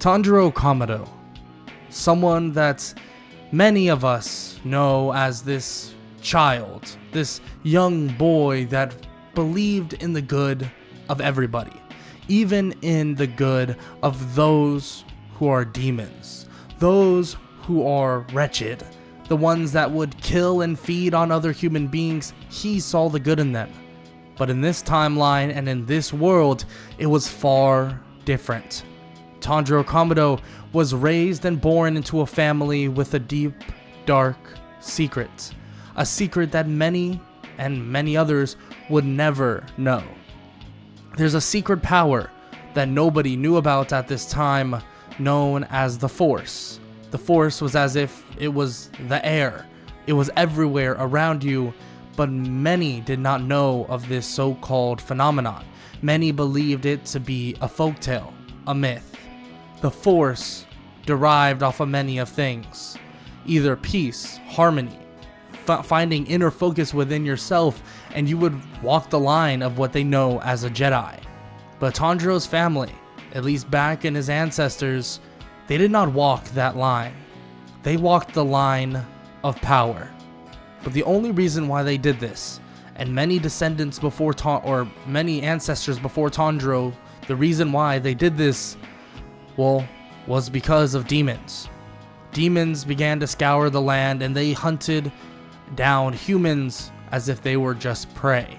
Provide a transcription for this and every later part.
Tanjiro Kamado, someone that many of us know as this child, this young boy that believed in the good of everybody, even in the good of those who are demons, those who are wretched, the ones that would kill and feed on other human beings. He saw the good in them. But in this timeline and in this world, it was far different. Tanjiro Kamado was raised and born into a family with a deep, dark secret. A secret that many and many others would never know. There's a secret power that nobody knew about at this time, known as the Force. The Force was as if it was the air. It was everywhere around you, but many did not know of this so-called phenomenon. Many believed it to be a folktale, a myth. The Force derived off of many of things, either peace, harmony, finding inner focus within yourself, and you would walk the line of what they know as a Jedi. But Tanjiro's family, at least back in his ancestors, they did not walk that line. They walked the line of power. But the only reason why they did this, and many descendants before many ancestors before Tanjiro, the reason why they did this, well, was because of demons. Demons began to scour the land, and they hunted down humans as if they were just prey.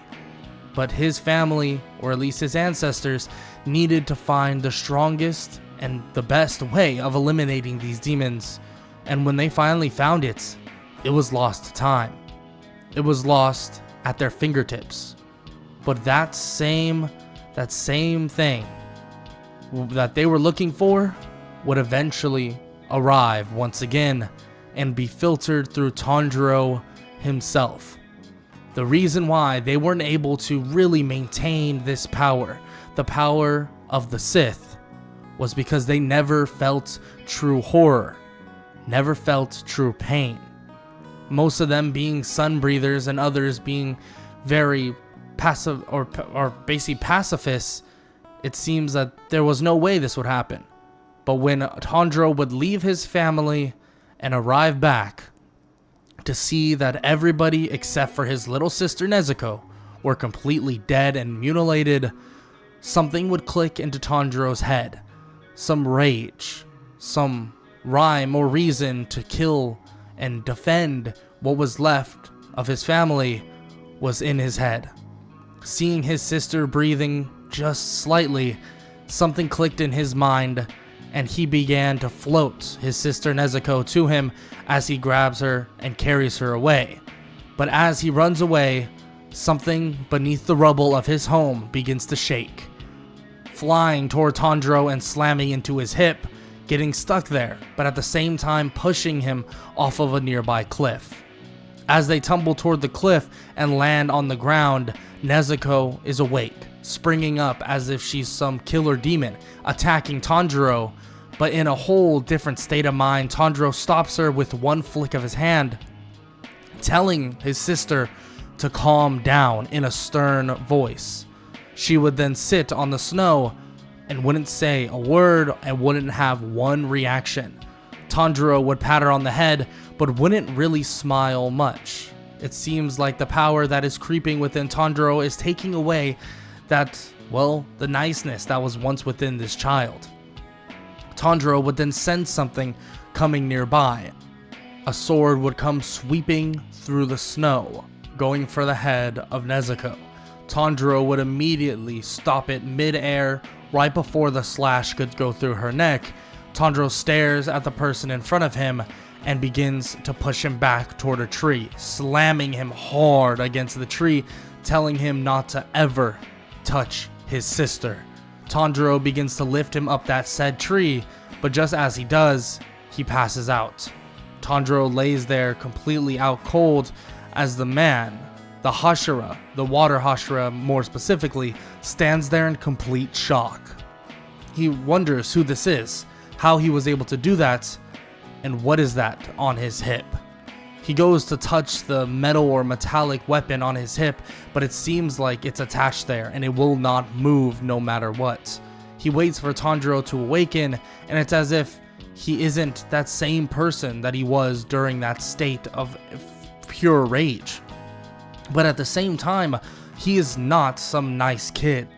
But his family, or at least his ancestors, needed to find the strongest and the best way of eliminating these demons. And when they finally found it, it was lost to time. It was lost at their fingertips. But that same thing that they were looking for would eventually arrive once again and be filtered through Tanjiro himself. The reason why they weren't able to really maintain this power, the power of the Sith, was because they never felt true horror, never felt true pain. Most of them being sun breathers and others being very passive or basically pacifists, it seems that there was no way this would happen. But when Tanjiro would leave his family and arrive back to see that everybody except for his little sister Nezuko were completely dead and mutilated, something would click into Tanjiro's head. Some rage, some rhyme or reason to kill and defend what was left of his family was in his head. Seeing his sister breathing just slightly, something clicked in his mind, and he began to float his sister Nezuko to him as he grabs her and carries her away. But as he runs away, something beneath the rubble of his home begins to shake, flying toward Tanjiro and slamming into his hip, getting stuck there, but at the same time pushing him off of a nearby cliff. As they tumble toward the cliff and land on the ground, Nezuko is awake, springing up as if she's some killer demon, attacking Tanjiro, but in a whole different state of mind. Tanjiro stops her with one flick of his hand, telling his sister to calm down in a stern voice. She would then sit on the snow and wouldn't say a word and wouldn't have one reaction. Tanjiro would pat her on the head, but wouldn't really smile much. It seems like the power that is creeping within Tanjiro is taking away that, well, the niceness that was once within this child. Tanjiro would then sense something coming nearby. A sword would come sweeping through the snow, going for the head of Nezuko. Tanjiro would immediately stop it mid-air, right before the slash could go through her neck. Tanjiro stares at the person in front of him and begins to push him back toward a tree, slamming him hard against the tree, telling him not to ever touch his sister. Tanjiro begins to lift him up that said tree, but just as he does, he passes out. Tanjiro lays there completely out cold as the man, the Hashira, the water Hashira more specifically, stands there in complete shock. He wonders who this is, how he was able to do that, and what is that on his hip. He goes to touch the metal or metallic weapon on his hip, but it seems like it's attached there and it will not move no matter what. He waits for Tanjiro to awaken, and it's as if he isn't that same person that he was during that state of pure rage. But at the same time, he is not some nice kid.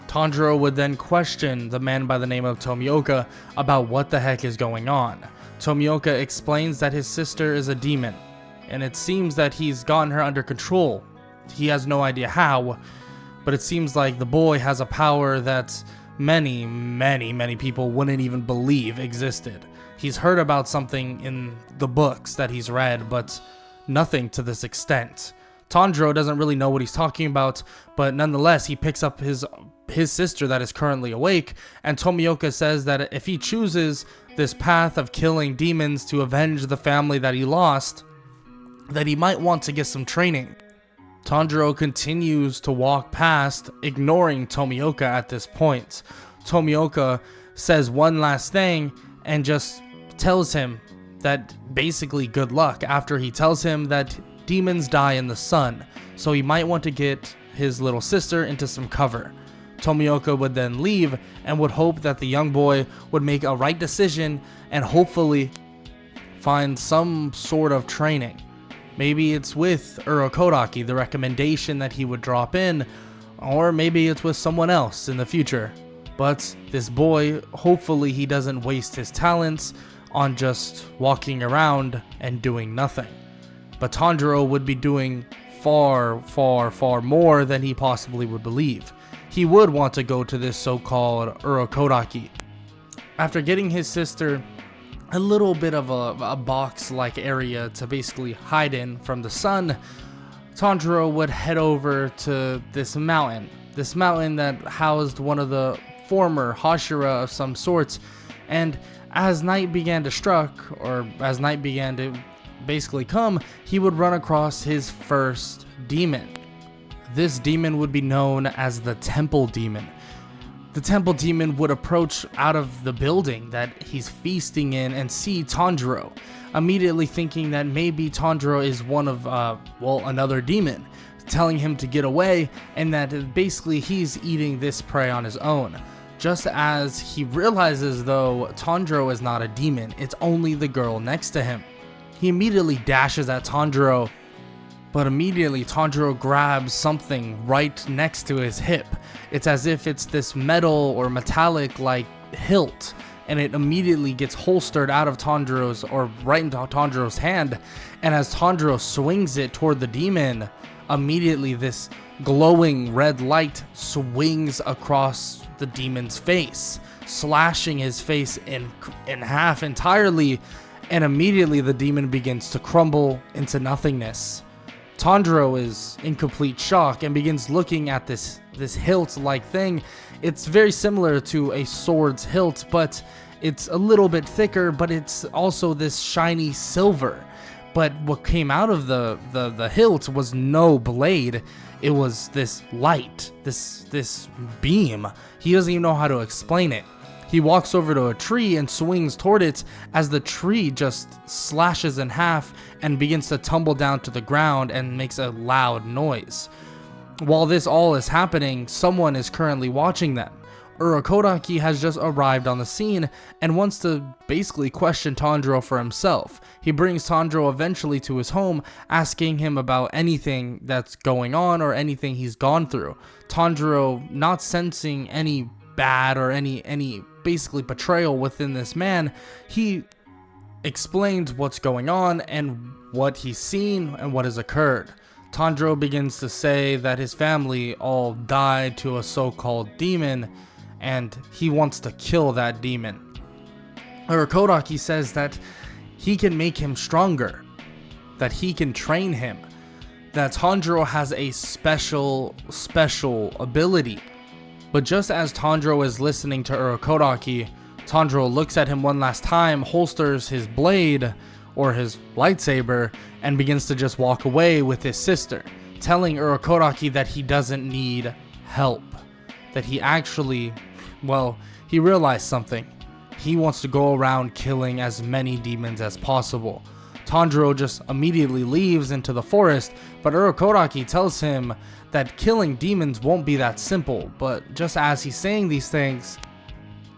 Tanjiro would then question the man by the name of Tomioka about what the heck is going on. Tomioka explains that his sister is a demon, and it seems that he's gotten her under control. He has no idea how, but it seems like the boy has a power that many people wouldn't even believe existed. He's heard about something in the books that he's read, but nothing to this extent. Tanjiro doesn't really know what he's talking about, but nonetheless, he picks up his sister that is currently awake, and Tomioka says that if he chooses this path of killing demons to avenge the family that he lost, that he might want to get some training. Tanjiro continues to walk past, ignoring Tomioka at this point. Tomioka says one last thing and just tells him that basically good luck, after he tells him that demons die in the sun, so he might want to get his little sister into some cover. Tomioka would then leave and would hope that the young boy would make a right decision and hopefully find some sort of training. Maybe it's with Urokodaki, the recommendation that he would drop in, or maybe it's with someone else in the future. But this boy, hopefully he doesn't waste his talents on just walking around and doing nothing. But Tanjiro would be doing far more than he possibly would believe. He would want to go to this so-called Urokodaki. After getting his sister a little bit of a box-like area to basically hide in from the sun, Tanjiro would head over to this mountain that housed one of the former Hashira of some sorts, and as night began to basically come, he would run across his first demon. This demon would be known as the Temple Demon. The Temple Demon would approach out of the building that he's feasting in and see Tanjiro, immediately thinking that maybe Tanjiro is one of, another demon, telling him to get away, and that basically he's eating this prey on his own. Just as he realizes, though, Tanjiro is not a demon, it's only the girl next to him. He immediately dashes at Tanjiro, but immediately Tanjiro grabs something right next to his hip. It's as if it's this metal or metallic like hilt, and it immediately gets holstered out of Tanjiro's, or right into Tanjiro's hand, and as Tanjiro swings it toward the demon, immediately this glowing red light swings across the demon's face, slashing his face in half entirely, and immediately the demon begins to crumble into nothingness. Tanjiro is in complete shock and begins looking at this hilt-like thing. It's very similar to a sword's hilt, but it's a little bit thicker, but it's also this shiny silver. But what came out of the hilt was no blade. It was this light, this beam. He doesn't even know how to explain it. He walks over to a tree and swings toward it as the tree just slashes in half and begins to tumble down to the ground and makes a loud noise. While this all is happening, someone is currently watching them. Urokodaki has just arrived on the scene and wants to basically question Tanjiro for himself. He brings Tanjiro eventually to his home, asking him about anything that's going on or anything he's gone through. Tanjiro, not sensing any bad or any basically betrayal within this man, he explains what's going on and what he's seen and what has occurred. Tanjiro begins to say that his family all died to a so-called demon, and he wants to kill that demon. Urokodaki says that he can make him stronger, that he can train him, that Tanjiro has a special ability. But just as Tanjiro is listening to Urokodaki, Tanjiro looks at him one last time, holsters his blade, or his lightsaber, and begins to just walk away with his sister, telling Urokodaki that he doesn't need help. That he actually, he realized something. He wants to go around killing as many demons as possible. Tanjiro just immediately leaves into the forest, but Urokodaki tells him that killing demons won't be that simple. But just as he's saying these things,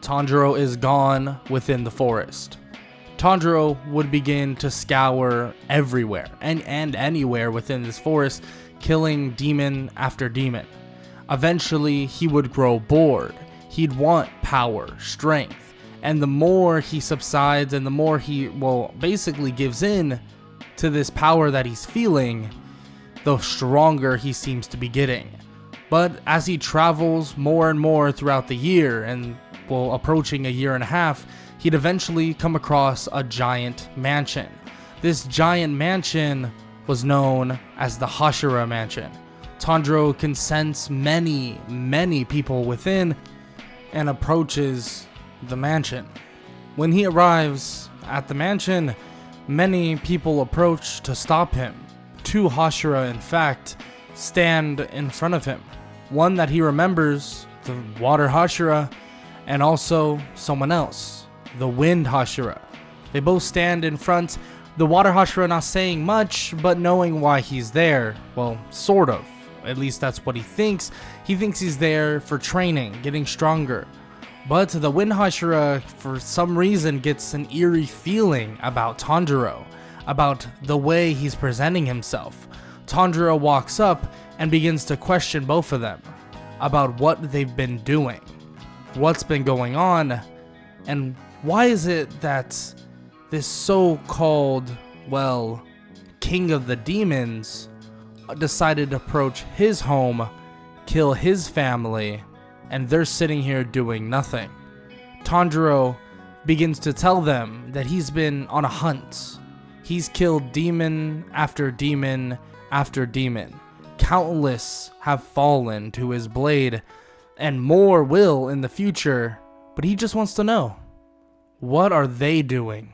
Tanjiro is gone within the forest. Tanjiro would begin to scour everywhere and anywhere within this forest, killing demon after demon. Eventually, he would grow bored. He'd want power, strength, and the more he subsides and the more he, basically gives in to this power that he's feeling, the stronger he seems to be getting. But as he travels more and more throughout the year, and approaching a year and a half, he'd eventually come across a giant mansion. This giant mansion was known as the Hashira Mansion. Tanjiro can sense many people within and approaches the mansion. When he arrives at the mansion, many people approach to stop him. 2 Hashira, in fact, stand in front of him. One that he remembers, the Water Hashira, and also someone else, the Wind Hashira. They both stand in front, the Water Hashira not saying much, but knowing why he's there. Well, sort of. At least that's what he thinks. He thinks he's there for training, getting stronger. But the Wind Hashira, for some reason, gets an eerie feeling about Tanjiro, about the way he's presenting himself. Tanjiro walks up and begins to question both of them about what they've been doing, what's been going on, and why is it that this so-called, king of the demons decided to approach his home, kill his family, and they're sitting here doing nothing. Tanjiro begins to tell them that he's been on a hunt. He's killed demon after demon after demon. Countless have fallen to his blade, and more will in the future, but he just wants to know, what are they doing?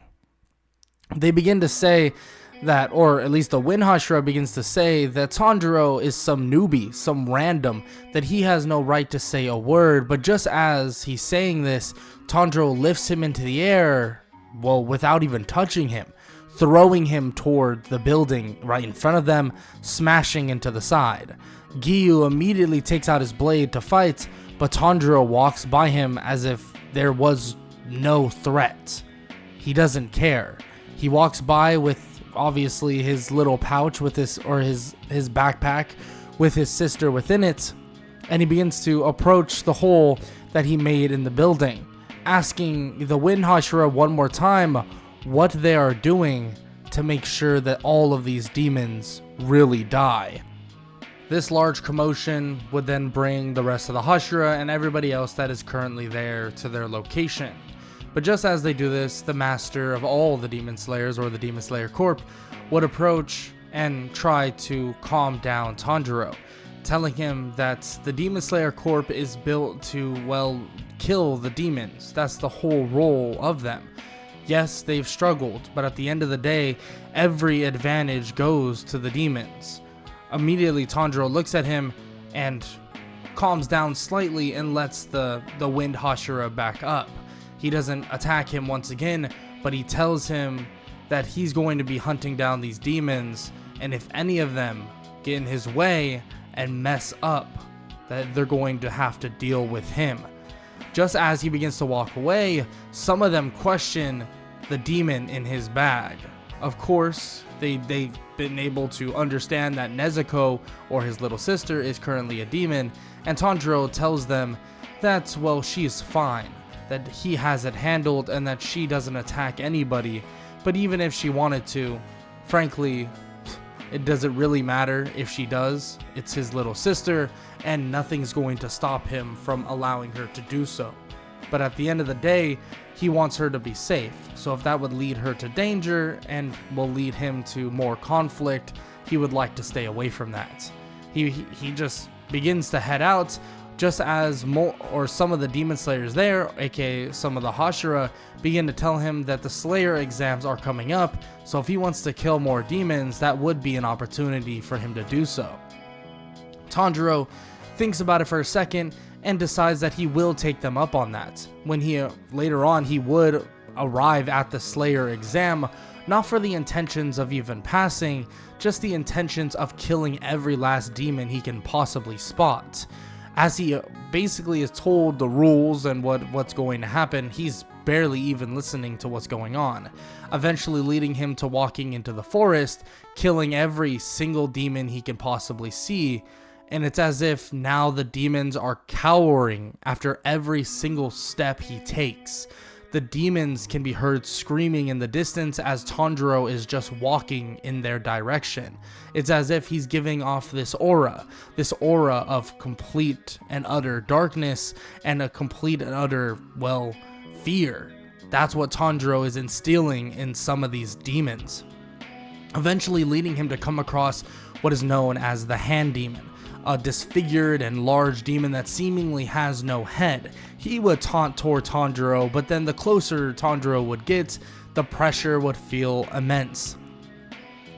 They begin to say that, or at least the Wind Hashira begins to say that Tanjiro is some newbie, some random, that he has no right to say a word. But just as he's saying this, Tanjiro lifts him into the air, without even touching him, throwing him toward the building right in front of them, smashing into the side. Giyu immediately takes out his blade to fight, but Tanjiro walks by him as if there was no threat. He doesn't care. He walks by with obviously his little pouch with his backpack with his sister within it, and he begins to approach the hole that he made in the building, asking the Wind Hashira one more time what they are doing to make sure that all of these demons really die. This large commotion would then bring the rest of the Hashira and everybody else that is currently there to their location. But just as they do this, the master of all the Demon Slayers, or the Demon Slayer Corp, would approach and try to calm down Tanjiro, telling him that the Demon Slayer Corp is built to, kill the demons. That's the whole role of them. Yes, they've struggled, but at the end of the day, every advantage goes to the demons. Immediately, Tanjiro looks at him and calms down slightly and lets the Wind Hashira back up. He doesn't attack him once again, but he tells him that he's going to be hunting down these demons, and if any of them get in his way and mess up, that they're going to have to deal with him. Just as he begins to walk away, some of them question the demon in his bag. Of course, they've been able to understand that Nezuko, or his little sister, is currently a demon, and Tanjiro tells them that, she's fine, that he has it handled, and that she doesn't attack anybody. But even if she wanted to, frankly, it doesn't really matter if she does. It's his little sister, and nothing's going to stop him from allowing her to do so. But at the end of the day, he wants her to be safe. So if that would lead her to danger and will lead him to more conflict, he would like to stay away from that. He just begins to head out, just as some of the Demon Slayers there, aka some of the Hashira, begin to tell him that the Slayer exams are coming up, so if he wants to kill more demons, that would be an opportunity for him to do so. Tanjiro thinks about it for a second and decides that he will take them up on that. When later on he would arrive at the Slayer exam, not for the intentions of even passing, just the intentions of killing every last demon he can possibly spot. As he basically is told the rules and what's going to happen, he's barely even listening to what's going on, eventually leading him to walking into the forest, killing every single demon he can possibly see. And it's as if now the demons are cowering after every single step he takes. The demons can be heard screaming in the distance as Tanjiro is just walking in their direction. It's as if he's giving off this aura of complete and utter darkness and a complete and utter, fear. That's what Tanjiro is instilling in some of these demons, eventually leading him to come across what is known as the Hand Demon, a disfigured and large demon that seemingly has no head. He would taunt toward Tanjiro, but then the closer Tanjiro would get, the pressure would feel immense.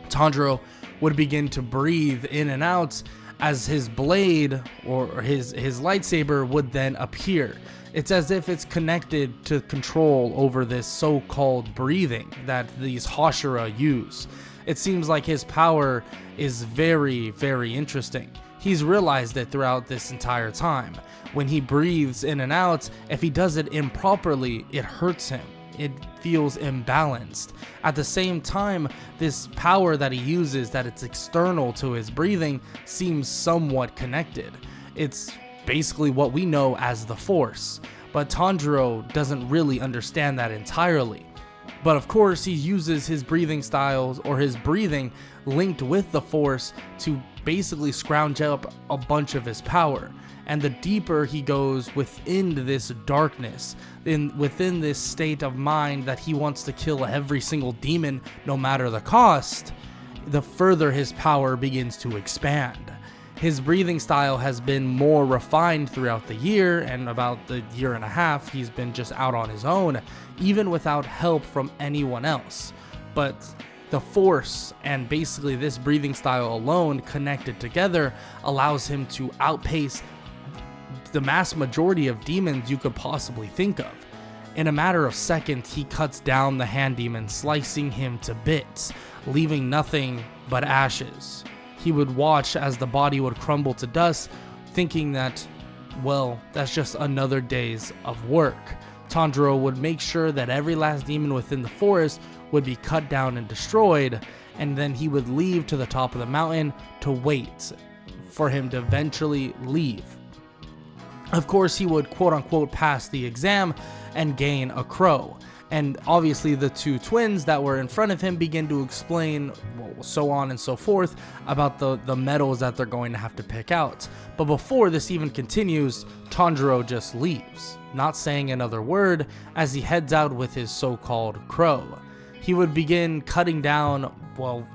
Tanjiro would begin to breathe in and out as his blade or his lightsaber would then appear. It's as if it's connected to control over this so-called breathing that these Hashira use. It seems like his power is very, very interesting. He's realized it throughout this entire time. When he breathes in and out, if he does it improperly, it hurts him. It feels imbalanced. At the same time, this power that he uses, that it's external to his breathing, seems somewhat connected. It's basically what we know as the Force, but Tanjiro doesn't really understand that entirely. But of course, he uses his breathing styles or his breathing linked with the Force to basically scrounge up a bunch of his power. And the deeper he goes within this darkness, within this state of mind that he wants to kill every single demon no matter the cost, the further his power begins to expand. His breathing style has been more refined throughout the year, and about the year and a half he's been just out on his own, even without help from anyone else. But the Force and basically this breathing style alone connected together allows him to outpace the mass majority of demons you could possibly think of. In a matter of seconds, he cuts down the Hand Demon, slicing him to bits, leaving nothing but ashes. He would watch as the body would crumble to dust, thinking that, that's just another day's of work. Tanjiro would make sure that every last demon within the forest would be cut down and destroyed, and then he would leave to the top of the mountain to wait for him to eventually leave. Of course, he would quote-unquote pass the exam and gain a crow. And obviously the two twins that were in front of him begin to explain so on and so forth about the medals that they're going to have to pick out. But before this even continues, Tanjiro just leaves, not saying another word, as he heads out with his so-called crow. He would begin cutting down,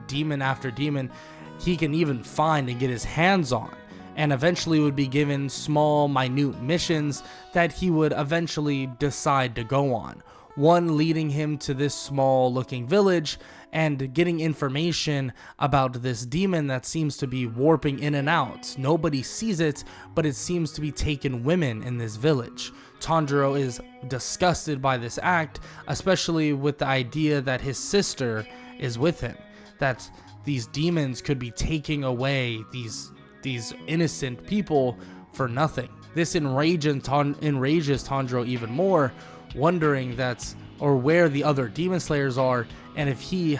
demon after demon he can even find and get his hands on, and eventually would be given small, minute missions that he would eventually decide to go on. One leading him to this small looking village and getting information about this demon that seems to be warping in and out. Nobody sees it, but it seems to be taking women in this village. Tanjiro is disgusted by this act, especially with the idea that his sister is with him, that these demons could be taking away these innocent people for nothing. This enrages Tanjiro even more, wondering where the other demon slayers are, and if he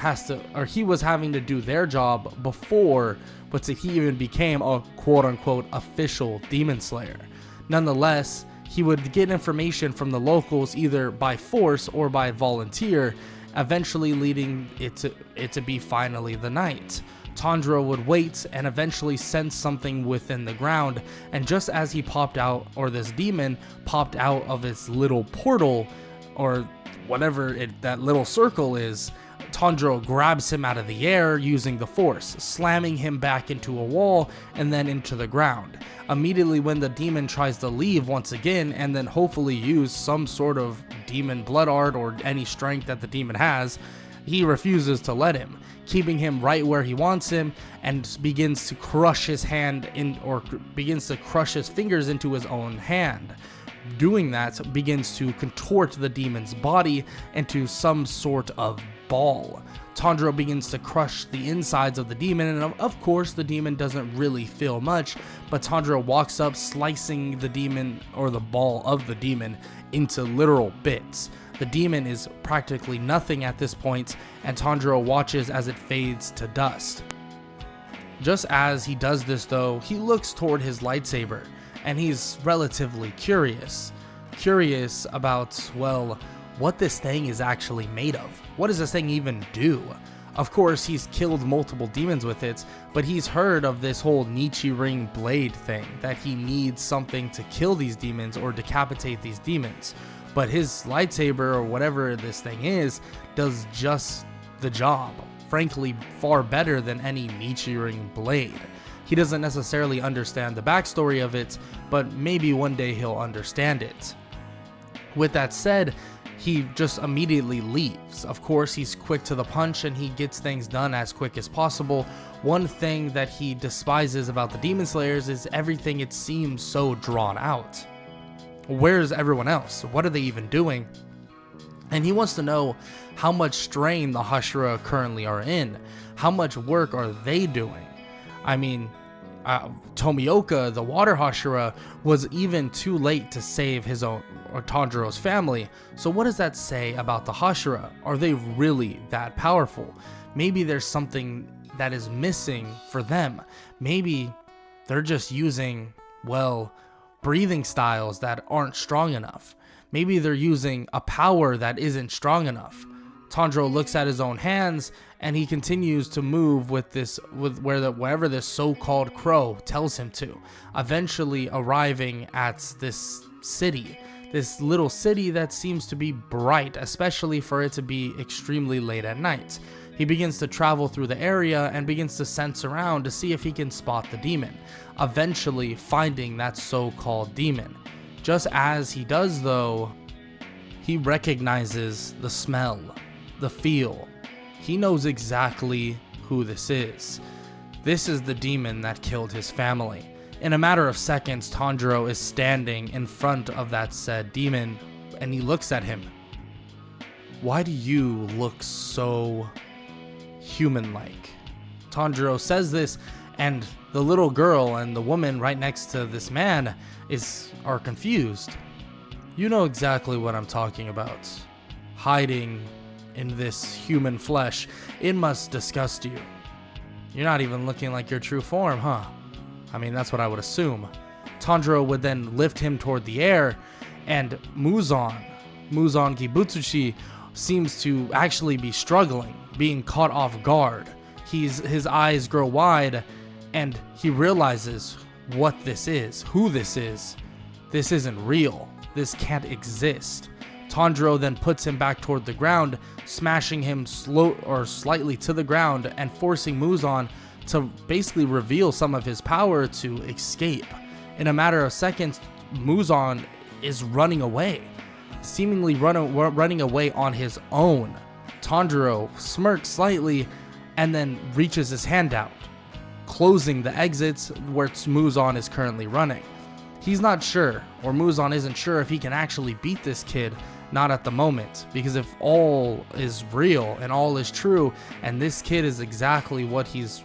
was having to do their job before, but he even became a quote-unquote official demon slayer. Nonetheless, he would get information from the locals either by force or by volunteer, eventually leading it to be finally the night. Tanjiro would wait and eventually sense something within the ground, and just as he popped out, or this demon popped out of its little portal, or whatever that little circle is, Tanjiro grabs him out of the air using the force, slamming him back into a wall and then into the ground. Immediately when the demon tries to leave once again and then hopefully use some sort of demon blood art or any strength that the demon has, he refuses to let him, keeping him right where he wants him, and begins to crush his fingers into his own hand. Doing that begins to contort the demon's body into some sort of ball. Tanjiro begins to crush the insides of the demon, and of course the demon doesn't really feel much, but Tanjiro walks up, slicing the demon, or the ball of the demon, into literal bits. The demon is practically nothing at this point, and Tanjiro watches as it fades to dust. Just as he does this though, he looks toward his lightsaber, and he's relatively curious about, well, what this thing is actually made of. What does this thing even do? Of course, he's killed multiple demons with it, but he's heard of this whole Nietzsche ring blade thing, that he needs something to kill these demons or decapitate these demons. But his lightsaber, or whatever this thing is, does just the job. Frankly, far better than any Nietzsche ring blade. He doesn't necessarily understand the backstory of it, but maybe one day he'll understand it. With that said, he just immediately leaves. Of course, he's quick to the punch and he gets things done as quick as possible. One thing that he despises about the Demon Slayers is everything, it seems so drawn out. Where's everyone else? What are they even doing? And he wants to know how much strain the Hashira currently are in. How much work are they doing? I mean, Tomioka, the water Hashira, was even too late to save his own, or Tanjiro's family. So what does that say about the Hashira? Are they really that powerful? Maybe there's something that is missing for them. Maybe they're just using, well, breathing styles that aren't strong enough. Maybe they're using a power that isn't strong enough. Tanjiro looks at his own hands and he continues to move wherever this so-called crow tells him to, eventually arriving at this city, this little city that seems to be bright, especially for it to be extremely late at night. He begins to travel through the area and begins to sense around to see if he can spot the demon, eventually finding that so-called demon. Just as he does though, he recognizes the smell, the feel. He knows exactly who this is. This is the demon that killed his family. In a matter of seconds, Tanjiro is standing in front of that said demon, and he looks at him. Why do you look so human-like? Tanjiro says this, and the little girl and the woman right next to this man are confused. You know exactly what I'm talking about. Hiding in this human flesh, it must disgust you. You're not even looking like your true form, huh? I mean, that's what I would assume. Tanjiro would then lift him toward the air, and Muzan Kibutsushi, seems to actually be struggling, being caught off guard. His eyes grow wide, and he realizes what this is, who this is. This isn't real. This can't exist. Tanjiro then puts him back toward the ground, smashing him slightly to the ground and forcing Muzan to basically reveal some of his power to escape. In a matter of seconds, Muzan is running away, seemingly running away on his own. Tanjiro smirks slightly and then reaches his hand out, closing the exits where Muzan is currently running. He's not sure, or Muzan isn't sure, if he can actually beat this kid. Not at the moment, because if all is real and all is true, and this kid is exactly what he's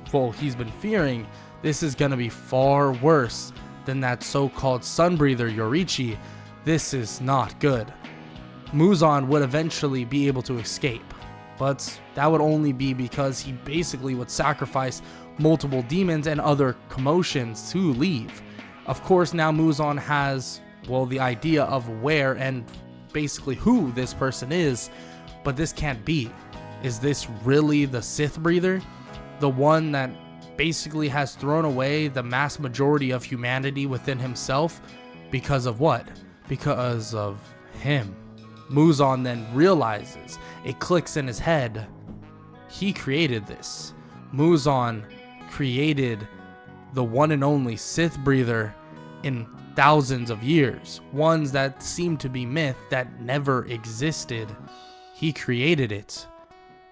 been fearing, this is gonna be far worse than that so-called sunbreather Yorichi. This is not good. Muzan would eventually be able to escape, but that would only be because he basically would sacrifice multiple demons and other commotions to leave. Of course, now Muzan has, well, the idea of where and basically who this person is, but this can't be. Is this really the Sith breather? The one that basically has thrown away the mass majority of humanity within himself? Because of what? Because of him. Muzan then realizes, it clicks in his head, he created this. Muzan created the one and only Sith breather in thousands of years, ones that seem to be myth that never existed. He created it.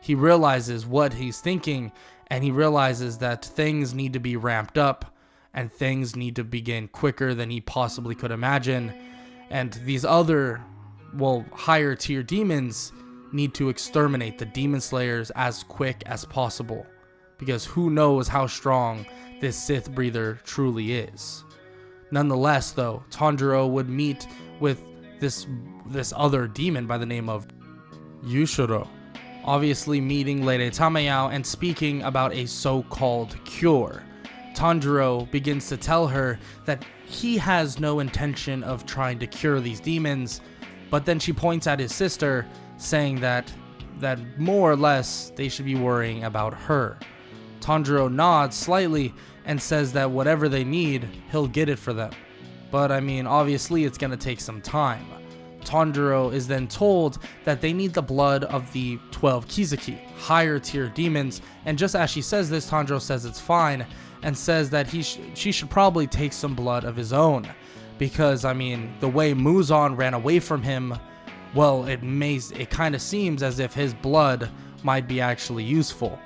He realizes what he's thinking, and he realizes that things need to be ramped up and things need to begin quicker than he possibly could imagine. And these other, well, higher tier demons need to exterminate the demon slayers as quick as possible, because who knows how strong this Sith breather truly is. Nonetheless, though, Tanjiro would meet with this other demon by the name of Yushiro, obviously meeting Lady Tamayao and speaking about a so-called cure. Tanjiro begins to tell her that he has no intention of trying to cure these demons, but then she points at his sister, saying that more or less they should be worrying about her. Tanjiro nods slightly and says that whatever they need, he'll get it for them. But I mean, obviously it's gonna take some time. Tanjiro is then told that they need the blood of the 12 Kizuki, higher tier demons, and just as she says this, Tanjiro says it's fine, and says that she should probably take some blood of his own, because I mean, the way Muzan ran away from him, well, it kind of seems as if his blood might be actually useful.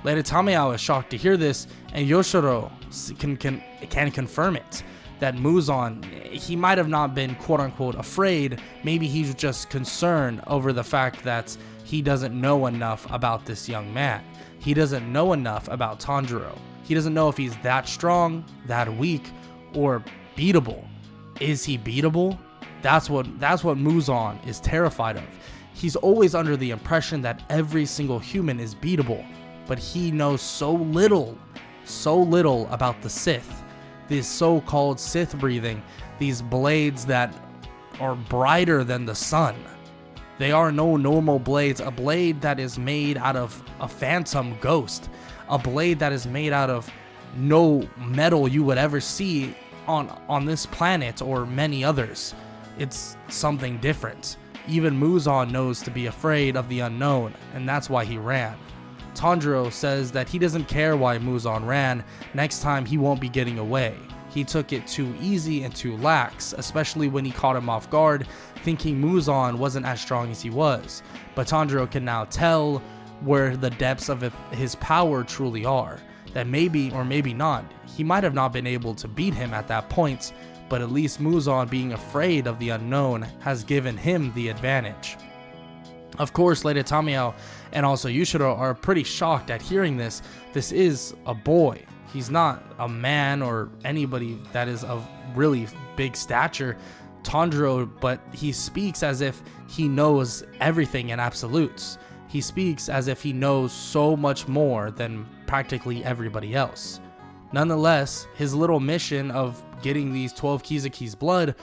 Lady Tamayao is shocked to hear this, and Yoshiro can confirm it, that Muzan, he might have not been quote-unquote afraid, maybe he's just concerned over the fact that he doesn't know enough about this young man. He doesn't know enough about Tanjiro. He doesn't know if he's that strong, that weak, or beatable. Is he beatable? That's what Muzan is terrified of. He's always under the impression that every single human is beatable, but he knows so little about the Sith. This so-called Sith breathing, these blades that are brighter than the sun. They are no normal blades. A blade that is made out of a phantom ghost. A blade that is made out of no metal you would ever see on this planet or many others. It's something different. Even Muzan knows to be afraid of the unknown, and that's why he ran. Tanjiro says that he doesn't care why Muzan ran, next time he won't be getting away. He took it too easy and too lax, especially when he caught him off guard, thinking Muzan wasn't as strong as he was. But Tanjiro can now tell where the depths of his power truly are, that maybe or maybe not, he might have not been able to beat him at that point, but at least Muzan being afraid of the unknown has given him the advantage. Of course, Lady Tamayao and also Yushiro are pretty shocked at hearing this. This is a boy. He's not a man or anybody that is of really big stature, Tanjiro, but he speaks as if he knows everything in absolutes. He speaks as if he knows so much more than practically everybody else. Nonetheless, his little mission of getting these 12 Kizuki's blood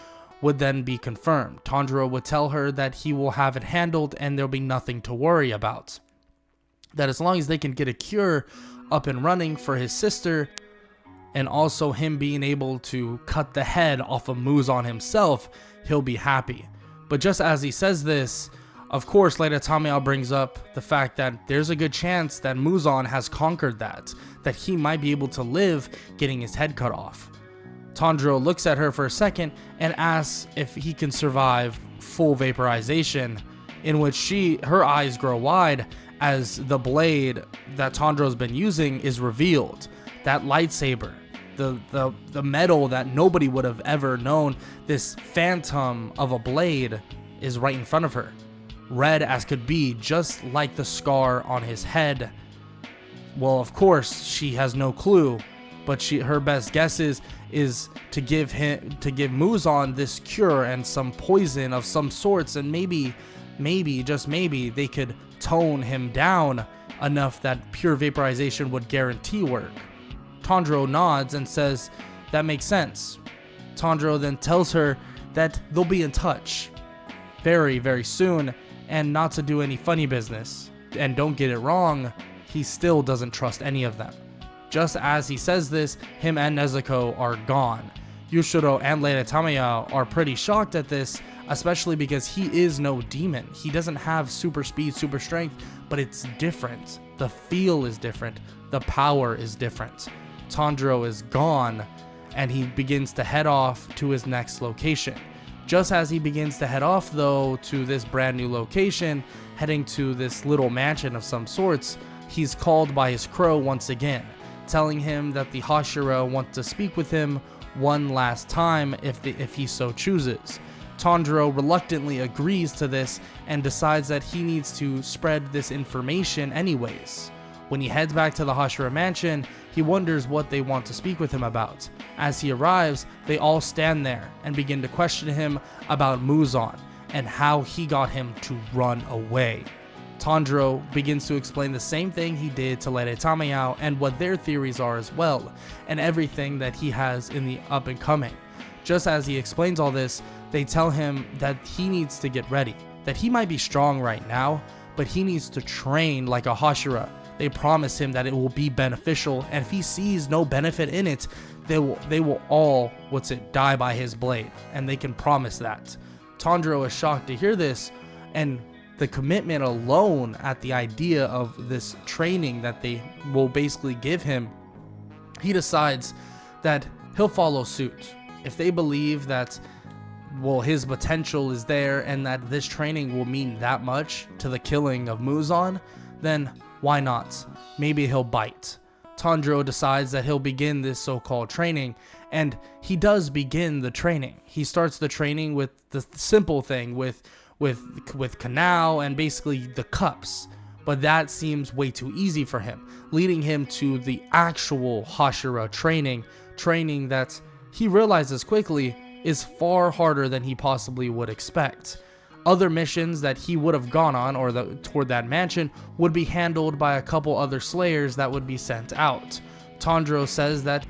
would then be confirmed. Tanjiro would tell her that he will have it handled and there'll be nothing to worry about. That as long as they can get a cure up and running for his sister, and also him being able to cut the head off of Muzan himself, he'll be happy. But just as he says this, of course, Lady Tamayao brings up the fact that there's a good chance that Muzan has conquered that he might be able to live getting his head cut off. Tanjiro looks at her for a second and asks if he can survive full vaporization, in which her eyes grow wide as the blade that Tanjiro's been using is revealed. That lightsaber, the metal that nobody would have ever known, this phantom of a blade is right in front of her. Red as could be, just like the scar on his head. Well, of course, she has no clue, but her best guess is to give Muzan this cure and some poison of some sorts, and maybe, just maybe, they could tone him down enough that pure vaporization would guarantee work. Tanjiro nods and says that makes sense. Tanjiro then tells her that they'll be in touch very, very soon, and not to do any funny business. And don't get it wrong, he still doesn't trust any of them. Just as he says this, him and Nezuko are gone. Yushiro and Lady Tamayao are pretty shocked at this, especially because he is no demon. He doesn't have super speed, super strength, but it's different. The feel is different. The power is different. Tanjiro is gone, and he begins to head off to his next location. Just as he begins to head off, though, to this brand new location, heading to this little mansion of some sorts, he's called by his crow once again, telling him that the Hashira want to speak with him one last time if he so chooses. Tanjiro reluctantly agrees to this and decides that he needs to spread this information anyways. When he heads back to the Hashira mansion, he wonders what they want to speak with him about. As he arrives, they all stand there and begin to question him about Muzan and how he got him to run away. Tanjiro begins to explain the same thing he did to Lere Tamayao and what their theories are as well, and everything that he has in the up and coming. Just as he explains all this, they tell him that he needs to get ready, that he might be strong right now, but he needs to train like a Hashira. They promise him that it will be beneficial, and if he sees no benefit in it, they will all, die by his blade, and they can promise that. Tanjiro is shocked to hear this, and the commitment alone at the idea of this training that they will basically give him, he decides that he'll follow suit. If they believe that, his potential is there and that this training will mean that much to the killing of Muzan, then why not? Maybe he'll bite. Tanjiro decides that he'll begin this so-called training, and he does begin the training. He starts the training with the simple thing, with Kanao and basically the cups, but that seems way too easy for him, leading him to the actual Hashira training that he realizes quickly is far harder than he possibly would expect. Other missions that he would have gone on toward that mansion would be handled by a couple other slayers that would be sent out. Tanjiro says that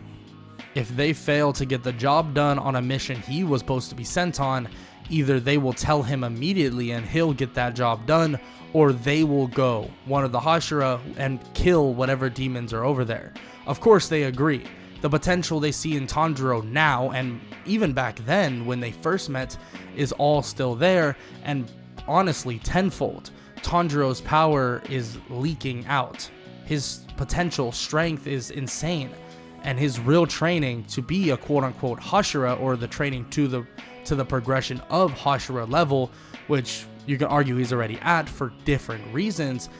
if they fail to get the job done on a mission he was supposed to be sent on, either they will tell him immediately and he'll get that job done, or they will go, one of the Hashira, and kill whatever demons are over there. Of course they agree. The potential they see in Tanjiro now, and even back then when they first met, is all still there, and honestly tenfold. Tanjiro's power is leaking out. His potential strength is insane, and his real training to be a quote-unquote Hashira, or the training to the progression of Hashira level, which you can argue he's already at for different reasons,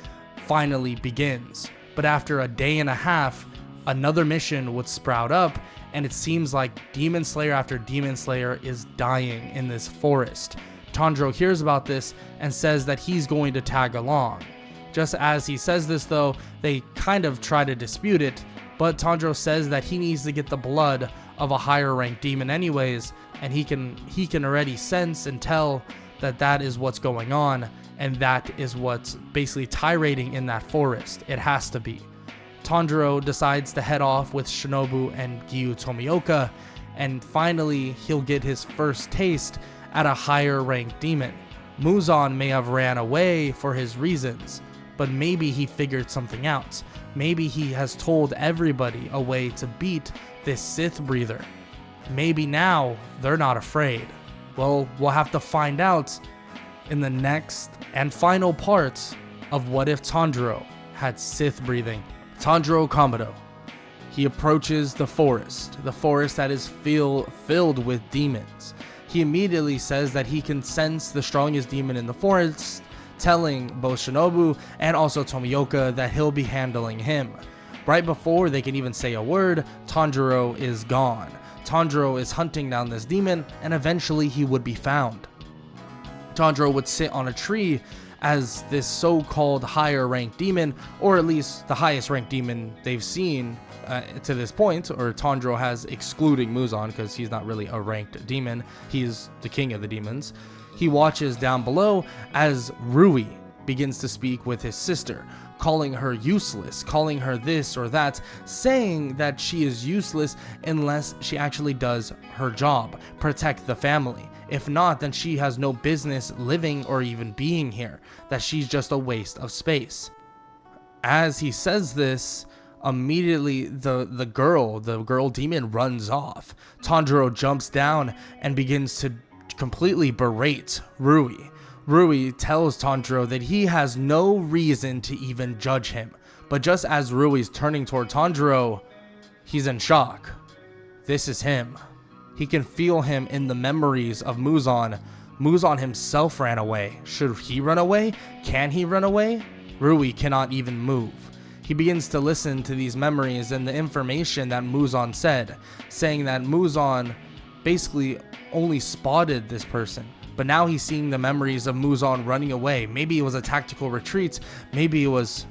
finally begins. But after a day and a half, another mission would sprout up, and it seems like Demon Slayer after Demon Slayer is dying in this forest. Tanjiro hears about this and says that he's going to tag along. Just as he says this though, they kind of try to dispute it, but Tanjiro says that he needs to get the blood of a higher ranked demon anyways, and he can already sense and tell that that is what's going on, and that is what's basically tirading in that forest. It has to be. Tanjiro decides to head off with Shinobu and Gyu Tomioka, and finally he'll get his first taste at a higher ranked demon. Muzan may have ran away for his reasons, but maybe he figured something out. Maybe he has told everybody a way to beat this Sith breather. Maybe now they're not afraid. Well, we'll have to find out in the next and final part of What If Tanjiro Had Sith Breathing. Tanjiro Kamado. He approaches the forest that is filled with demons. He immediately says that he can sense the strongest demon in the forest, telling both Shinobu and also Tomioka that he'll be handling him. Right before they can even say a word, Tanjiro is gone. Tanjiro is hunting down this demon, and eventually he would be found. Tanjiro would sit on a tree as this so-called higher ranked demon, or at least the highest ranked demon they've seen to this point, or Tanjiro has, excluding Muzan because he's not really a ranked demon, he's the king of the demons. He watches down below as Rui begins to speak with his sister, calling her useless, calling her this or that, saying that she is useless unless she actually does her job, protect the family. If not, then she has no business living or even being here, that she's just a waste of space. As he says this, immediately the girl demon runs off. Tanjiro jumps down and begins to completely berate Rui. Rui tells Tanjiro that he has no reason to even judge him, but just as Rui's turning toward Tanjiro, he's in shock. This is him. He can feel him in the memories of Muzan. Muzan himself ran away. Should he run away? Can he run away? Rui cannot even move. He begins to listen to these memories and the information that Muzan said, saying that Muzan basically only spotted this person But now he's seeing the memories of Muzan running away. Maybe it was a tactical retreat. Maybe it was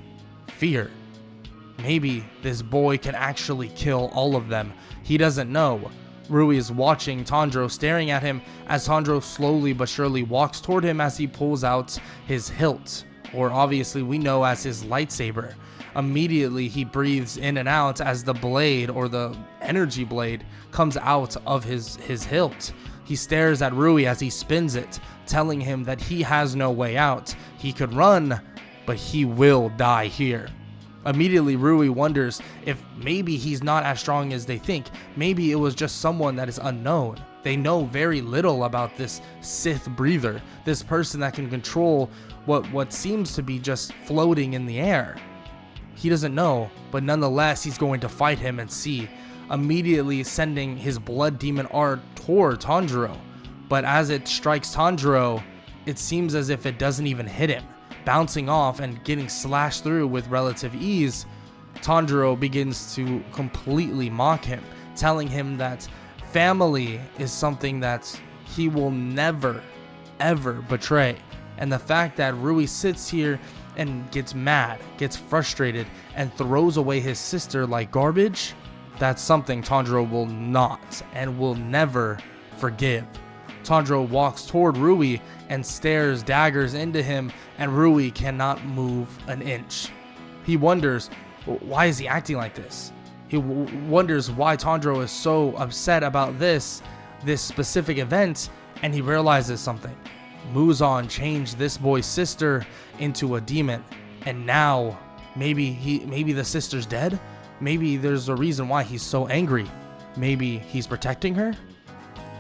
fear. Maybe this boy can actually kill all of them. He doesn't know. Rui is watching Tanjiro, staring at him as Tanjiro slowly but surely walks toward him as he pulls out his hilt, or obviously we know as his lightsaber. Immediately he breathes in and out as the blade, or the energy blade, comes out of his hilt. He stares at Rui as he spins it, telling him that he has no way out. He could run, but he will die here. Immediately, Rui wonders if maybe he's not as strong as they think. Maybe it was just someone that is unknown. They know very little about this Sith breather, this person that can control what seems to be just floating in the air. He doesn't know, but nonetheless, he's going to fight him and see, immediately sending his blood demon art toward Tanjiro. But as it strikes Tanjiro, it seems as if it doesn't even hit him. Bouncing off and getting slashed through with relative ease, Tanjiro begins to completely mock him, telling him that family is something that he will never, ever betray. And the fact that Rui sits here and gets mad, gets frustrated, and throws away his sister like garbage, that's something Tanjiro will not and will never forgive. Tanjiro walks toward Rui and stares daggers into him, and Rui cannot move an inch. He wonders, why is he acting like this? He wonders why Tanjiro is so upset about this specific event, and he realizes something. Muzan changed this boy's sister into a demon, and now maybe the sister's dead? Maybe there's a reason why he's so angry. Maybe he's protecting her?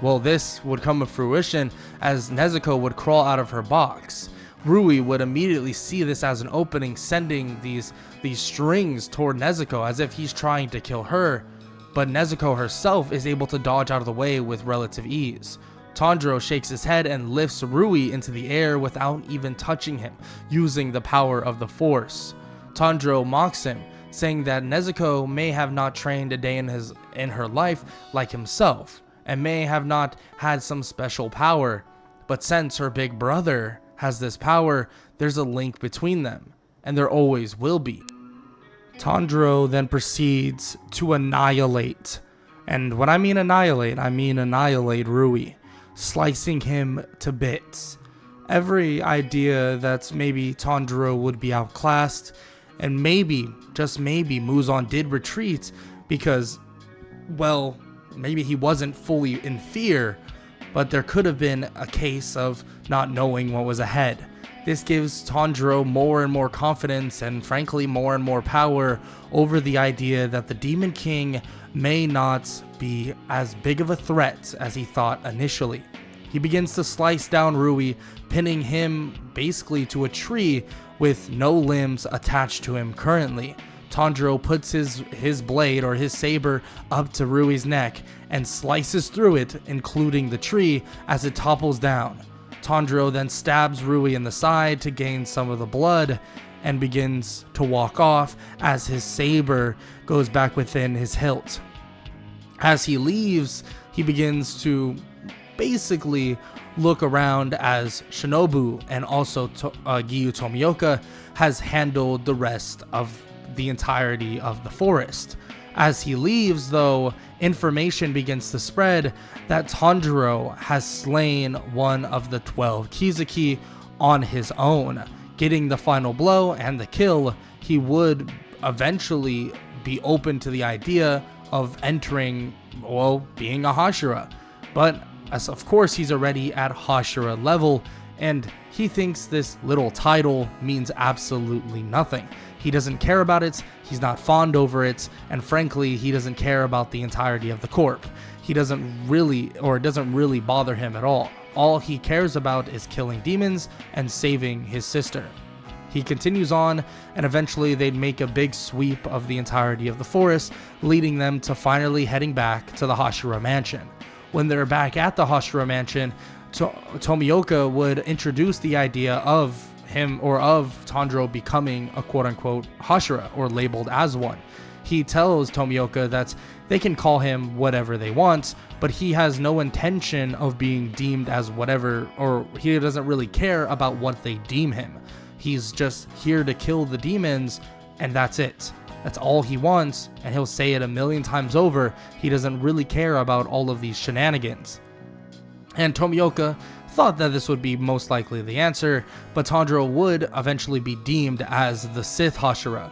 Well, this would come to fruition as Nezuko would crawl out of her box. Rui would immediately see this as an opening, sending these strings toward Nezuko as if he's trying to kill her, but Nezuko herself is able to dodge out of the way with relative ease. Tanjiro shakes his head and lifts Rui into the air without even touching him, using the power of the Force. Tanjiro mocks him, saying that Nezuko may have not trained a day in her life like himself, and may have not had some special power, but since her big brother has this power, there's a link between them, and there always will be. Tanjiro then proceeds to annihilate, and when I mean annihilate Rui, slicing him to bits. Every idea that maybe Tanjiro would be outclassed, and maybe, just maybe, Muzan did retreat because, well, maybe he wasn't fully in fear, but there could have been a case of not knowing what was ahead. This gives Tanjiro more and more confidence and frankly more and more power over the idea that the Demon King may not be as big of a threat as he thought initially. He begins to slice down Rui, pinning him basically to a tree with no limbs attached to him currently. Tanjiro puts his blade or his saber up to Rui's neck and slices through it, including the tree, as it topples down. Tanjiro then stabs Rui in the side to gain some of the blood and begins to walk off as his saber goes back within his hilt. As he leaves, he begins to basically look around as Shinobu and also Giyu Tomioka has handled the rest of the entirety of the forest. As he leaves, though, information begins to spread that Tanjiro has slain one of the 12 Kizuki on his own. Getting the final blow and the kill, he would eventually be open to the idea of entering, well, being a Hashira. But as of course he's already at Hashira level, and he thinks this little title means absolutely nothing. He doesn't care about it, he's not fond over it, and frankly, he doesn't care about the entirety of the corp. It doesn't really bother him at all. All he cares about is killing demons and saving his sister. He continues on, and eventually they'd make a big sweep of the entirety of the forest, leading them to finally heading back to the Hashira mansion. When they're back at the Hashira mansion, Tomioka would introduce the idea of him or of Tanjiro becoming a quote-unquote Hashira, or labeled as one. he tells Tomioka that they can call him whatever they want, but he has no intention of being deemed as whatever, or he doesn't really care about what they deem him. He's just here to kill the demons, and that's it. That's all he wants, and he'll say it a million times over. He doesn't really care about all of these shenanigans. And Tomioka thought that this would be most likely the answer, but Tanjiro would eventually be deemed as the Sith Hashira.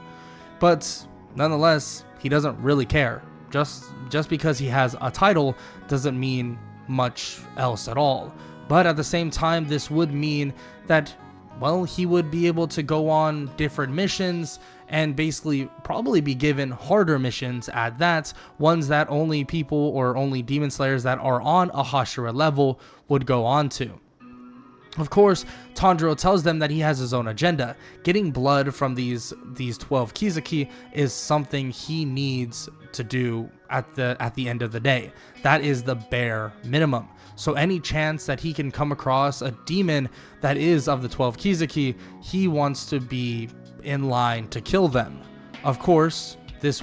But nonetheless, he doesn't really care. Just because he has a title doesn't mean much else at all. But at the same time, this would mean that, well, he would be able to go on different missions and basically probably be given harder missions at that, ones that only people or only demon slayers that are on a Hashira level would go on to. Of course, Tanjiro tells them that he has his own agenda. Getting blood from these 12 Kizuki is something he needs to do at the end of the day. That is the bare minimum. So any chance that he can come across a demon that is of the 12 Kizuki, he wants to be in line to kill them. Of course, this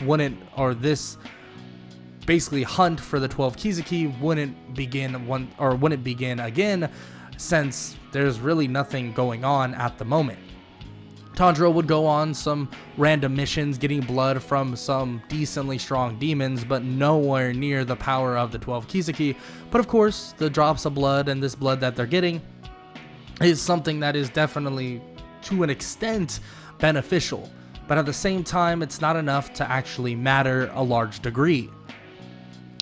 basically hunt for the 12 Kizuki wouldn't begin again, since there's really nothing going on at the moment. Tanjiro would go on some random missions, getting blood from some decently strong demons, but nowhere near the power of the 12 Kizuki. But of course, the drops of blood and this blood that they're getting is something that is definitely, to an extent, beneficial. But at the same time, it's not enough to actually matter a large degree.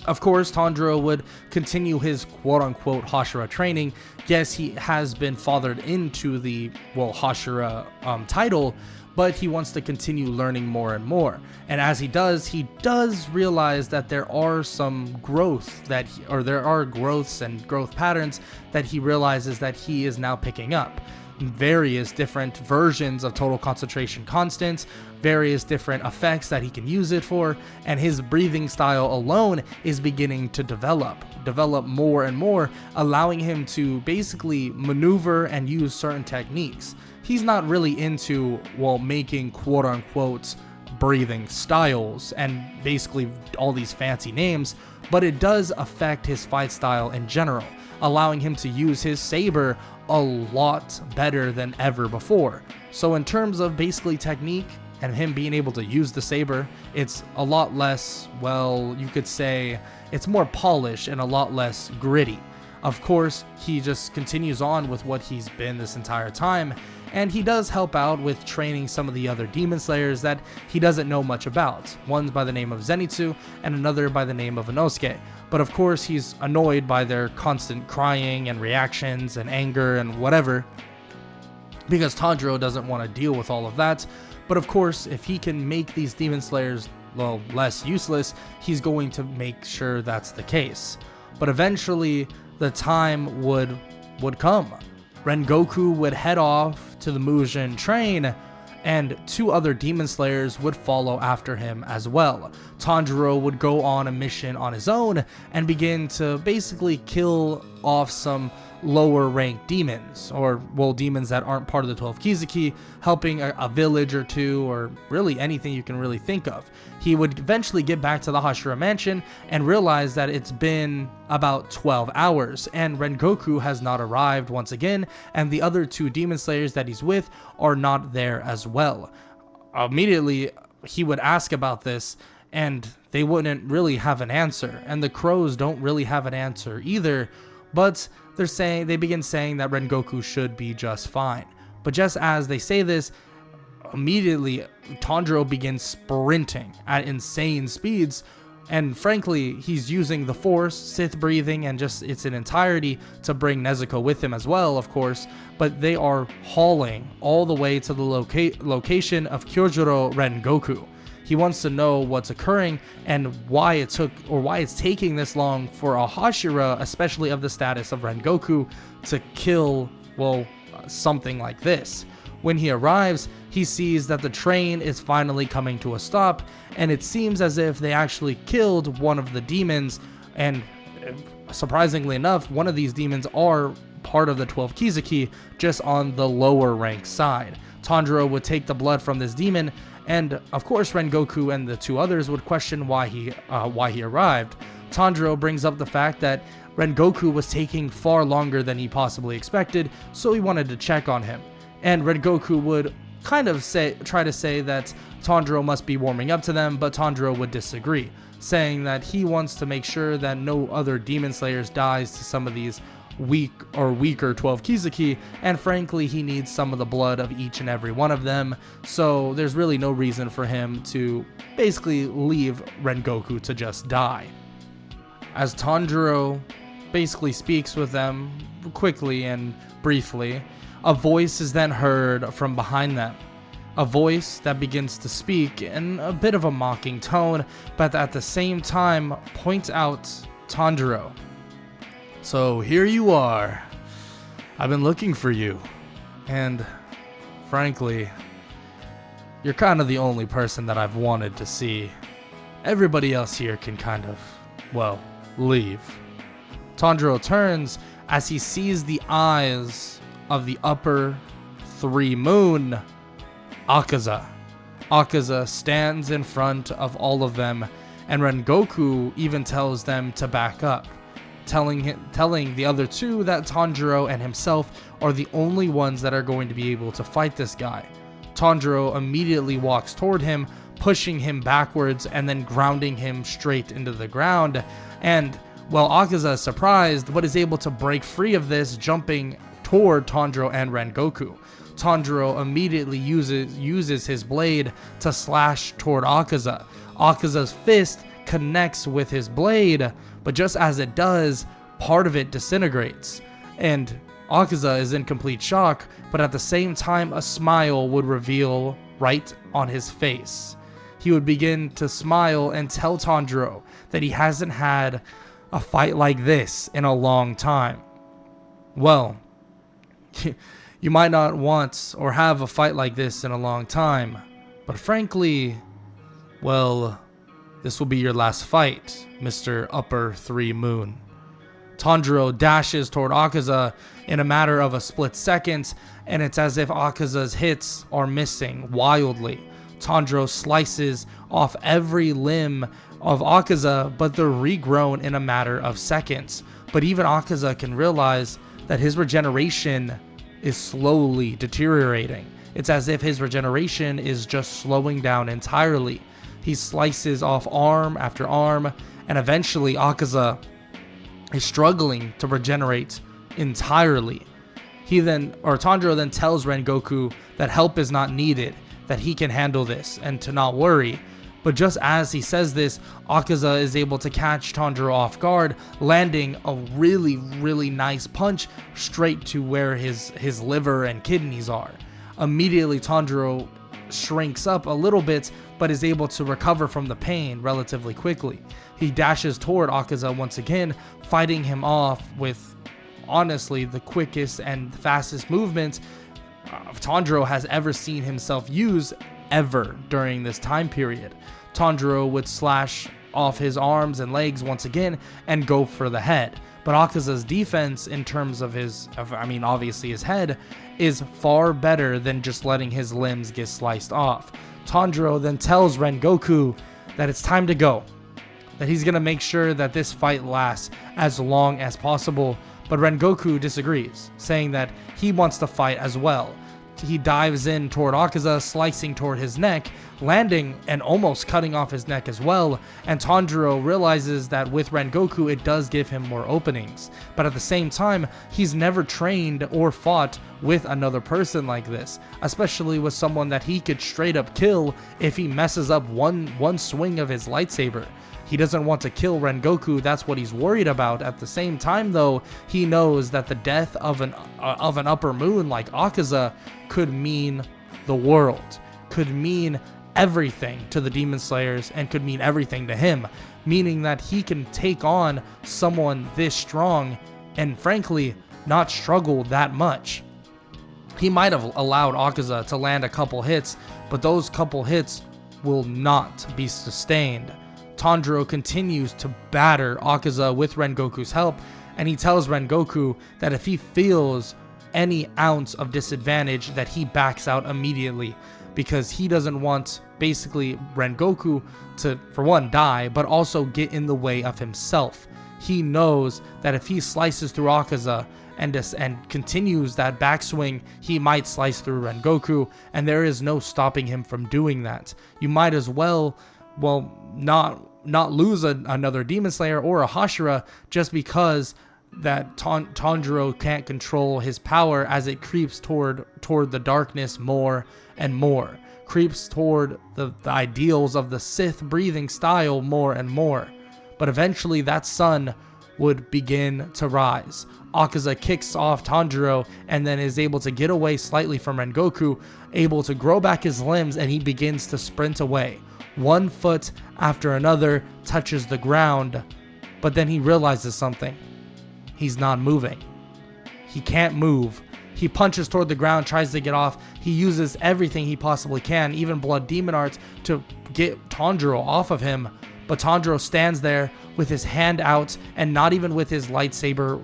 Of course, Tanjiro would continue his quote-unquote Hashira training. Yes, he has been fathered into the, Hashira title, but he wants to continue learning more and more. And as he does realize that there are some growth there are growths and growth patterns that he realizes that he is now picking up. Various different versions of total concentration constants, various different effects that he can use it for, and his breathing style alone is beginning to develop more and more, allowing him to basically maneuver and use certain techniques. He's not really into, making quote-unquote breathing styles and basically all these fancy names, but it does affect his fight style in general, allowing him to use his saber a lot better than ever before. So in terms of basically technique and him being able to use the saber, it's a lot less, you could say it's more polished and a lot less gritty. Of course, he just continues on with what he's been this entire time, and he does help out with training some of the other demon slayers that he doesn't know much about. One's by the name of Zenitsu and another by the name of Inosuke. But of course, he's annoyed by their constant crying and reactions and anger and whatever, because Tanjiro doesn't want to deal with all of that. But of course, if he can make these demon slayers, less useless, he's going to make sure that's the case. But eventually, the time would come. Rengoku would head off to the Mujin train, and 2 other demon slayers would follow after him as well. Tanjiro would go on a mission on his own and begin to basically kill off some lower ranked demons, or demons that aren't part of the 12 Kizuki, helping a village or 2, or really anything you can really think of. He would eventually get back to the Hashira mansion and realize that it's been about 12 hours and Rengoku has not arrived once again, and the other 2 demon slayers that he's with are not there as well. Immediately he would ask about this, and they wouldn't really have an answer, and the crows don't really have an answer either. But they begin saying that Rengoku should be just fine. But just as they say this, immediately Tanjiro begins sprinting at insane speeds, and frankly, he's using the Force, Sith breathing, and just its entirety to bring Nezuko with him as well, of course. But they are hauling all the way to the location of Kyojuro Rengoku. He wants to know what's occurring and why it's taking this long for a Hashira, especially of the status of Rengoku, to kill, something like this. When he arrives, he sees that the train is finally coming to a stop, and it seems as if they actually killed one of the demons, and surprisingly enough, one of these demons are part of the 12 Kizuki, just on the lower rank side. Tanjiro would take the blood from this demon, and of course Rengoku and the two others would question why he arrived. Tanjiro brings up the fact that Rengoku was taking far longer than he possibly expected, so he wanted to check on him. And Rengoku would kind of try to say that Tanjiro must be warming up to them, but Tanjiro would disagree, saying that he wants to make sure that no other demon slayers dies to some of these weaker 12 Kizuki, and frankly he needs some of the blood of each and every one of them, so there's really no reason for him to basically leave Rengoku to just die. As Tanjiro basically speaks with them quickly and briefly, a voice is then heard from behind them. A voice that begins to speak in a bit of a mocking tone, but at the same time points out Tanjiro. "So here you are. I've been looking for you. And frankly, you're kind of the only person that I've wanted to see. Everybody else here can kind of, well, leave." Tanjiro turns as he sees the eyes of the upper 3 moon, Akaza. Akaza stands in front of all of them, and Rengoku even tells them to back up, telling the other two that Tanjiro and himself are the only ones that are going to be able to fight this guy. Tanjiro immediately walks toward him, pushing him backwards and then grounding him straight into the ground. And while Akaza is surprised, but is able to break free of this, jumping toward Tanjiro and Rengoku. Tanjiro immediately uses his blade to slash toward Akaza. Akaza's fist connects with his blade, but just as it does, part of it disintegrates. And Akaza is in complete shock, but at the same time a smile would reveal right on his face. He would begin to smile and tell Tanjiro that he hasn't had a fight like this in a long time. Well, you might not want or have a fight like this in a long time, but frankly, well, this will be your last fight, Mr. Upper 3 Moon. Tanjiro dashes toward Akaza in a matter of a split second, and it's as if Akaza's hits are missing wildly. Tanjiro slices off every limb of Akaza, but they're regrown in a matter of seconds. But even Akaza can realize that his regeneration is slowly deteriorating. It's as if his regeneration is just slowing down entirely. He slices off arm after arm, and eventually Akaza is struggling to regenerate entirely. Tanjiro then tells Rengoku that help is not needed, that he can handle this and to not worry. But just as he says this, Akaza is able to catch Tanjiro off guard, landing a really, really nice punch straight to where his liver and kidneys are. Immediately, Tanjiro shrinks up a little bit, but is able to recover from the pain relatively quickly. He dashes toward Akaza once again, fighting him off with, honestly, the quickest and fastest movements Tanjiro has ever seen himself use ever during this time period. Tanjiro would slash off his arms and legs once again and go for the head. But Akaza's defense in terms of obviously his head, is far better than just letting his limbs get sliced off. Tanjiro then tells Rengoku that it's time to go, that he's going to make sure that this fight lasts as long as possible. But Rengoku disagrees, saying that he wants to fight as well. He dives in toward Akaza, slicing toward his neck, landing and almost cutting off his neck as well. And Tanjiro realizes that with Rengoku, it does give him more openings. But at the same time, he's never trained or fought with another person like this, especially with someone that he could straight up kill if he messes up one swing of his lightsaber. He doesn't want to kill Rengoku, that's what he's worried about. At the same time though, he knows that the death of an upper moon like Akaza could mean the world, could mean everything to the Demon Slayers, and could mean everything to him, meaning that he can take on someone this strong and frankly not struggle that much. He might have allowed Akaza to land a couple hits, but those couple hits will not be sustained. Tanjiro continues to batter Akaza with Rengoku's help, and he tells Rengoku that if he feels any ounce of disadvantage, that he backs out immediately, because he doesn't want basically Rengoku to, for one, die, but also get in the way of himself. He knows that if he slices through Akaza and continues that backswing, he might slice through Rengoku, and there is no stopping him from doing that. You might as well not lose another Demon Slayer or a Hashira just because that Tanjiro can't control his power as it creeps toward the darkness more and more, creeps toward the ideals of the Sith breathing style more and more. But eventually that sun would begin to rise. Akaza kicks off Tanjiro and then is able to get away slightly from Rengoku, able to grow back his limbs, and he begins to sprint away. One foot after another touches the ground, but then he realizes something. He's not moving. He can't move. He punches toward the ground, tries to get off. He uses everything he possibly can, even Blood Demon Arts, to get Tanjiro off of him. But Tanjiro stands there with his hand out, and not even with his lightsaber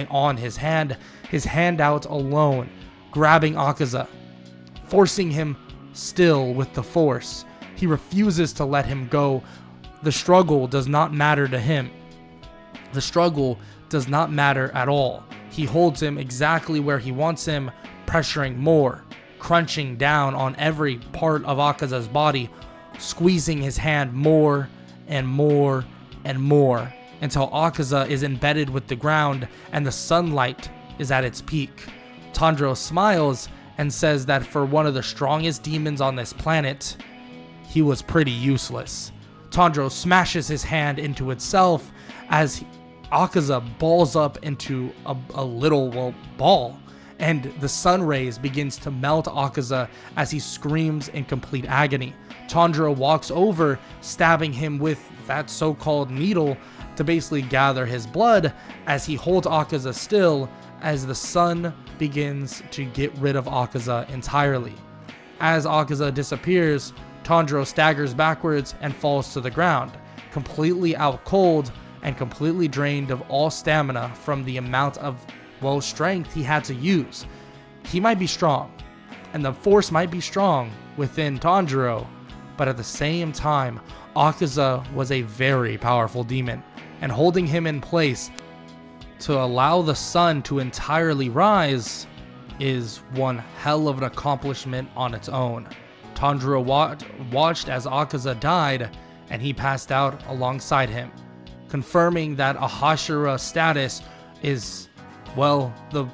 on his hand out alone, grabbing Akaza, forcing him still with the force. He refuses to let him go. The struggle does not matter to him. The struggle does not matter at all. He holds him exactly where he wants him, pressuring more, crunching down on every part of Akaza's body, squeezing his hand more and more and more until Akaza is embedded with the ground and the sunlight is at its peak. Tanjiro smiles and says that for one of the strongest demons on this planet, he was pretty useless. Tanjiro smashes his hand into itself as Akaza balls up into a little ball, and the sun rays begins to melt Akaza as he screams in complete agony. Tanjiro walks over, stabbing him with that so-called needle to basically gather his blood as he holds Akaza still as the sun begins to get rid of Akaza entirely. As Akaza disappears, Tanjiro staggers backwards and falls to the ground, completely out cold and completely drained of all stamina from the amount of, strength he had to use. He might be strong, and the force might be strong within Tanjiro, but at the same time, Akaza was a very powerful demon, and holding him in place to allow the sun to entirely rise is one hell of an accomplishment on its own. Tanjiro watched as Akaza died, and he passed out alongside him, confirming that a Hashira status is, the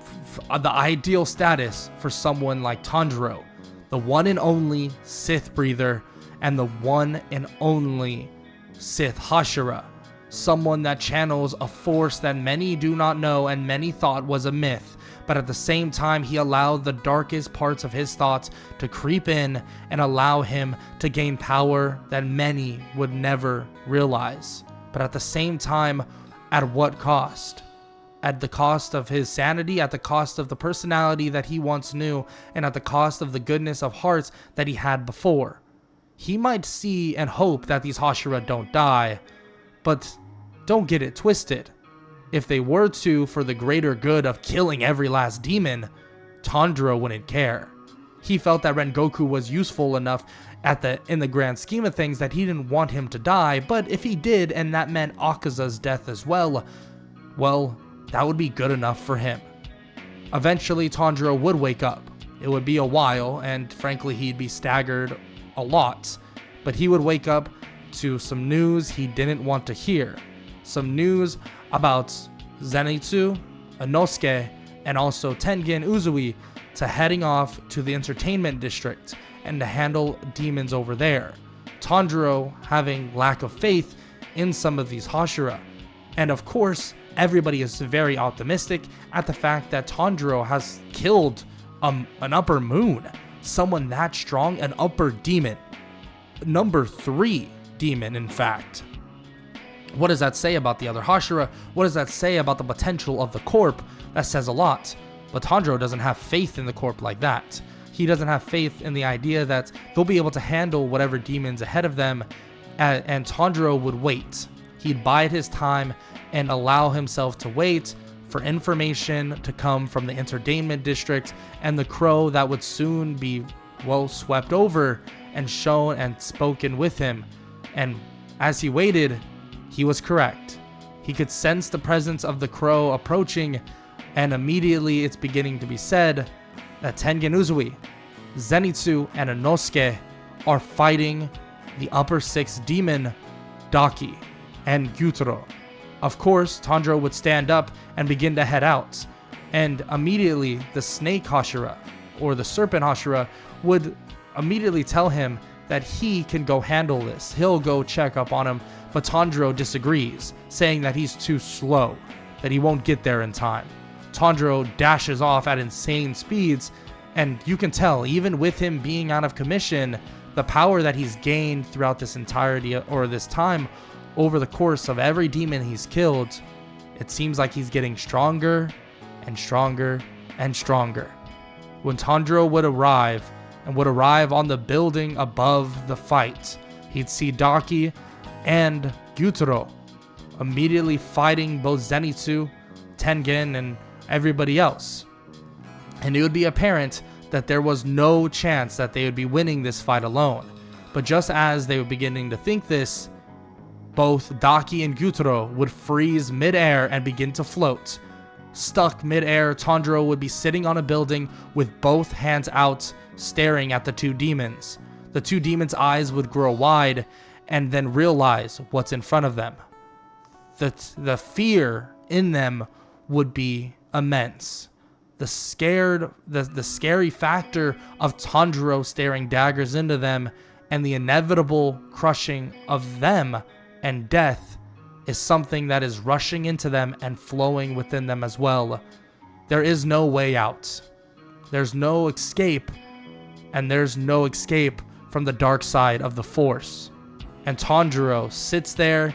ideal status for someone like Tanjiro, the one and only Sith breather and the one and only Sith Hashira, someone that channels a force that many do not know and many thought was a myth, but at the same time he allowed the darkest parts of his thoughts to creep in and allow him to gain power that many would never realize. But at the same time, at what cost? At the cost of his sanity, at the cost of the personality that he once knew, and at the cost of the goodness of hearts that he had before. He might see and hope that these Hashira don't die, but don't get it twisted. If they were to, for the greater good of killing every last demon, Tanjiro wouldn't care. He felt that Rengoku was useful enough in the grand scheme of things that he didn't want him to die, but if he did, and that meant Akaza's death as well, that would be good enough for him. Eventually, Tanjiro would wake up. It would be a while, and frankly, he'd be staggered a lot, but he would wake up to some news he didn't want to hear. Some news about Zenitsu, Inosuke, and also Tengen Uzui to heading off to the entertainment district and to handle demons over there. Tanjiro having lack of faith in some of these Hashira. And of course, everybody is very optimistic at the fact that Tanjiro has killed an upper moon. Someone that strong, an upper demon. Number 3 demon, in fact. What does that say about the other Hashira? What does that say about the potential of the Corp? That says a lot. But Tanjiro doesn't have faith in the Corp like that. He doesn't have faith in the idea that they'll be able to handle whatever demons ahead of them, and Tanjiro would wait. He'd bide his time and allow himself to wait for information to come from the entertainment district and the crow that would soon be, well, swept over and shown and spoken with him. And as he waited, he was correct. He could sense the presence of the crow approaching, and immediately it's beginning to be said that Tengen Uzui, Zenitsu, and Inosuke are fighting the upper six demon, Daki and Gyutaro. Of course, Tanjiro would stand up and begin to head out, and immediately the snake Hashira, or the serpent Hashira, would immediately tell him that he can go handle this. He'll go check up on him, but Tanjiro disagrees, saying that he's too slow, that he won't get there in time. Tanjiro dashes off at insane speeds, and you can tell, even with him being out of commission, the power that he's gained throughout this entirety, or this time, over the course of every demon he's killed, it seems like he's getting stronger and stronger and stronger. When Tanjiro would arrive on the building above the fight, he'd see Daki and Gyutaro immediately fighting both Zenitsu, Tengen, and everybody else. And it would be apparent that there was no chance that they would be winning this fight alone. But just as they were beginning to think this, both Daki and Gyutaro would freeze mid-air and begin to float. Stuck mid-air, Tanjiro would be sitting on a building with both hands out, staring at the two demons. The two demons' eyes would grow wide and then realize what's in front of them. The fear in them would be immense. The scary factor of Tanjiro staring daggers into them and the inevitable crushing of them and death is something that is rushing into them and flowing within them as well. There is no way out. There's no escape, and there's no escape from the dark side of the Force. And Tanjiro sits there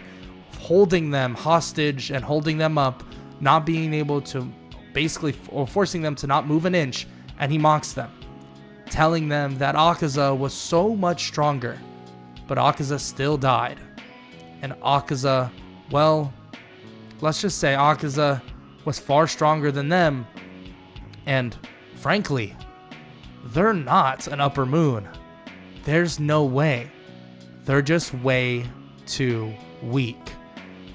holding them hostage and holding them up, not being able to or forcing them to not move an inch, and he mocks them, telling them that Akaza was so much stronger, but Akaza still died. And Akaza, well, let's just say Akaza was far stronger than them, and frankly, they're not an upper moon. There's no way. They're just way too weak.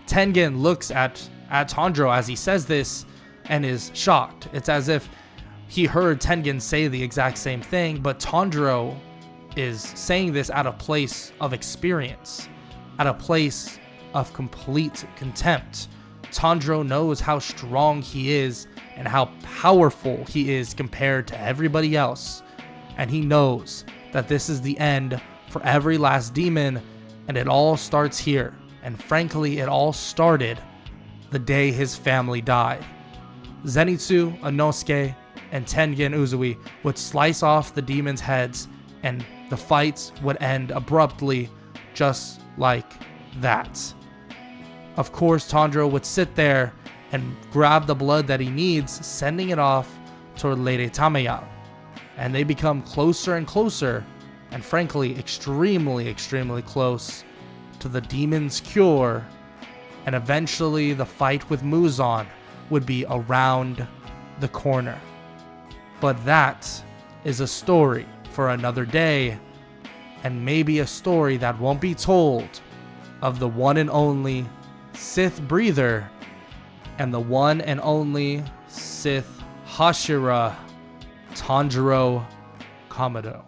Tengen looks at Tanjiro as he says this and is shocked. It's as if he heard Tengen say the exact same thing, but Tanjiro is saying this at a place of experience, at a place of complete contempt. Tanjiro knows how strong he is and how powerful he is compared to everybody else, and he knows that this is the end for every last demon, and it all starts here. And frankly, it all started the day his family died. Zenitsu, Inosuke, and Tengen Uzui would slice off the demons' heads, and the fights would end abruptly, just like that. Of course, Tanjiro would sit there and grab the blood that he needs, sending it off toward Lady Tamaya. And they become closer and closer, and frankly, extremely, extremely close to the demon's cure. And eventually, the fight with Muzan would be around the corner. But that is a story for another day, and maybe a story that won't be told of the one and only Sith breather and the one and only Sith Hashira, Tanjiro Kamado.